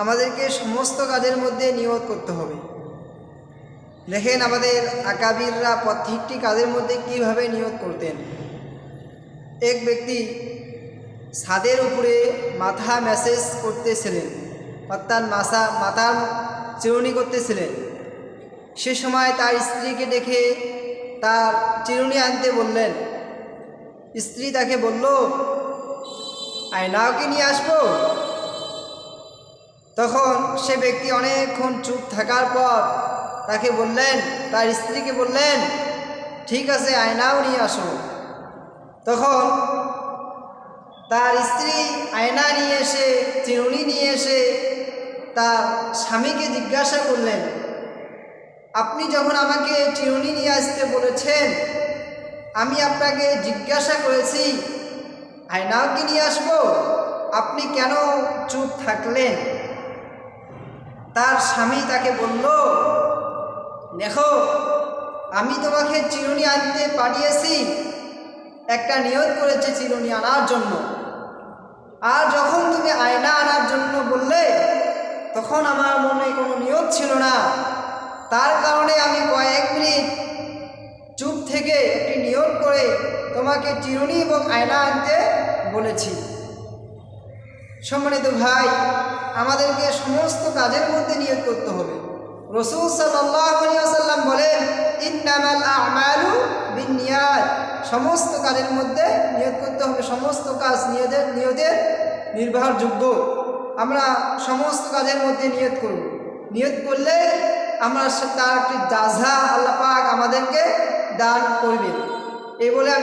আমাদেরকে সমস্ত কাজের মধ্যে নিয়ত করতে হবে। দেখেন আমাদের আকাবিররা প্রত্যেকটি কাজের মধ্যে কিভাবে নিয়ত করতেন। এক ব্যক্তি ছাদের উপরে মাথা ম্যাসেজ করতেছিলেন, অর্থাৎ মাথার চিরুনি করতেছিলেন। সে সময় তার স্ত্রীকে দেখে তার চিরুনি আনতে বললেন। স্ত্রী তাকে বলল, আয়নাও কি নিয়ে আসবো? তখন সে ব্যক্তি অনেকক্ষণ চুপ থাকার পর তাকে বললেন, তার স্ত্রীকে বললেন, ঠিক আছে, আয়নাও নিয়ে আসো। তখন তার স্ত্রী আয়না নিয়ে এসে, চিরুনি নিয়ে এসে তার স্বামীকে জিজ্ঞাসা করলেন, আপনি যখন আমাকে চিরুনি নিয়ে আসতে বলেছেন, আমি আপনাকে জিজ্ঞাসা করেছি আয়নাও কি নিয়ে আসবো, আপনি কেন চুপ থাকলেন? তার স্বামী তাকে বলল, দেখো, আমি তোমাকে চিরুনি আনতে পাঠিয়েছি, একটা নিয়ত করেছি চিরুনি আনার জন্য। আর যখন তুমি আয়না আনার জন্য বললে, তখন আমার মনে কোনো নিয়ত ছিল না। তার কারণে আমি কয়েক মিনিট চুপ থেকে একটি নিয়ত করে তোমাকে চিরুনি এবং আয়না আনতে বলেছি। সম্মানিত ভাই, আমাদেরকে সমস্ত কাজের মধ্যে নিয়ত করতে হবে। রাসূল সাল্লাল্লাহু আলাইহি ওয়াসাল্লাম বলেন, ইন্নামাল আ'মালু বিন্নিয়াত। সমস্ত কাজের মধ্যে নিয়ত করতে হবে। সমস্ত কাজ নিয়তের নির্ভরযোগ্য। আমরা সমস্ত কাজের মধ্যে নিয়ত করব। নিয়ত করলে আমরা তার একটি জাযা আল্লাহ পাক আমাদেরকে দান করবেন। এই বলে